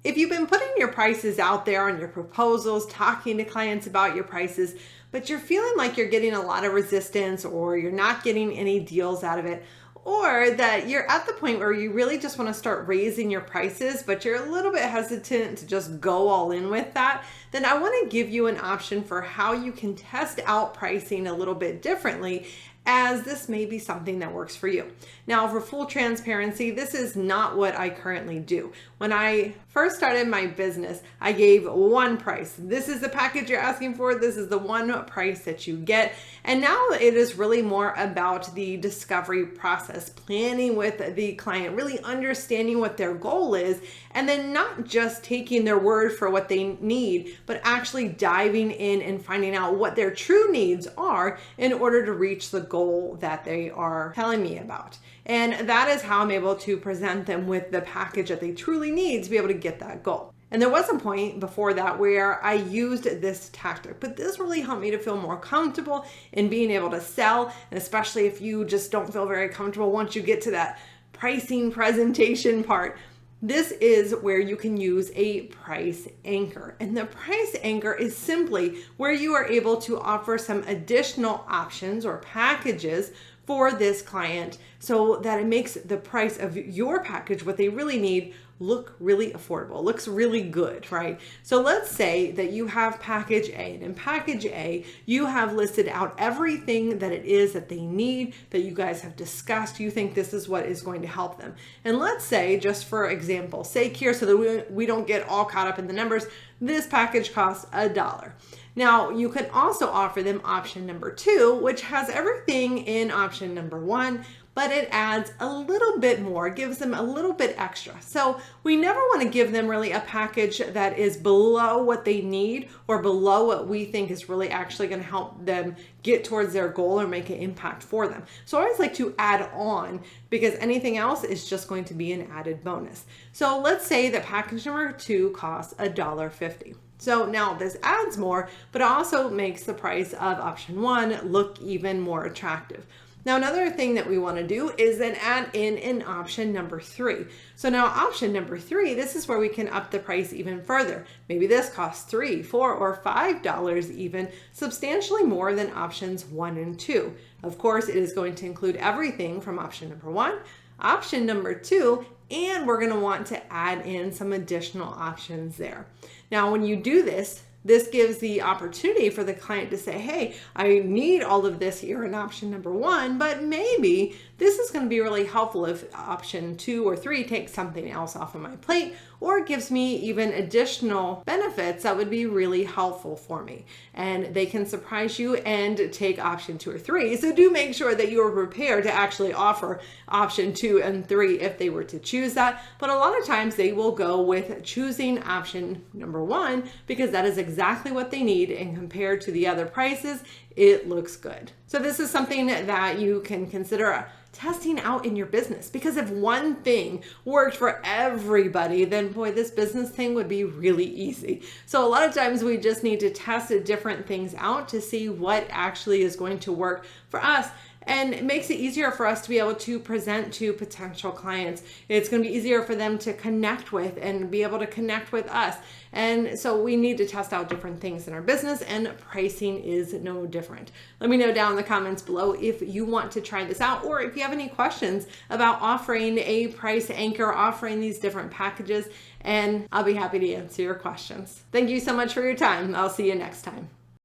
If you've been putting your prices out there on your proposals, talking to clients about your prices, but you're feeling like you're getting a lot of resistance or you're not getting any deals out of it, or that you're at the point where you really just want to start raising your prices, but you're a little bit hesitant to just go all in with that, then I want to give you an option for how you can test out pricing a little bit differently, as this may be something that works for you. Now, for full transparency, this is not what I currently do. When I first started my business, I gave one price. This is the package you're asking for. This is the one price that you get. And now it is really more about the discovery process, planning with the client, really understanding what their goal is, and then not just taking their word for what they need, but actually diving in and finding out what their true needs are in order to reach the goal that they are telling me about. And that is how I'm able to present them with the package that they truly need to be able to get that goal. And there was a point before that where I used this tactic, but this really helped me to feel more comfortable in being able to sell. And especially if you just don't feel very comfortable once you get to that pricing presentation part, this is where you can use a price anchor. And the price anchor is simply where you are able to offer some additional options or packages for this client so that it makes the price of your package, what they really need, look really affordable, looks really good, right? So let's say that you have package A, and in package A, you have listed out everything that it is that they need, that you guys have discussed. You think this is what is going to help them. And let's say, just for example sake here, so that we don't get all caught up in the numbers, this package costs $1. Now, you can also offer them option number 2, which has everything in option number 1, but it adds a little bit more, gives them a little bit extra. So we never want to give them really a package that is below what they need or below what we think is really actually going to help them get towards their goal or make an impact for them. So I always like to add on, because anything else is just going to be an added bonus. So let's say that package number 2 costs $1.50. So now this adds more, but it also makes the price of option 1 look even more attractive. Now, another thing that we want to do is then add in an option number 3. So now option number 3, this is where we can up the price even further. Maybe this costs $3, $4, or $5 even, substantially more than options 1 and 2. Of course, it is going to include everything from option number 1, option number 2, and we're going to want to add in some additional options there. Now, when you do this, this gives the opportunity for the client to say, hey, I need all of this here in option number 1, but maybe this is going to be really helpful if option 2 or 3 takes something else off of my plate, or gives me even additional benefits that would be really helpful for me. And they can surprise you and take option 2 or 3. So do make sure that you are prepared to actually offer option 2 and 3 if they were to choose that. But a lot of times they will go with choosing option number 1 because that is exactly what they need, and compared to the other prices, it looks good. So this is something that you can consider testing out in your business, because if one thing worked for everybody, then boy, this business thing would be really easy. So a lot of times we just need to test different things out to see what actually is going to work for us. And it makes it easier for us to be able to present to potential clients. It's going to be easier for them to connect with and be able to connect with us. And so we need to test out different things in our business, and pricing is no different. Let me know down in the comments below if you want to try this out, or if you have any questions about offering a price anchor, offering these different packages, and I'll be happy to answer your questions. Thank you so much for your time. I'll see you next time.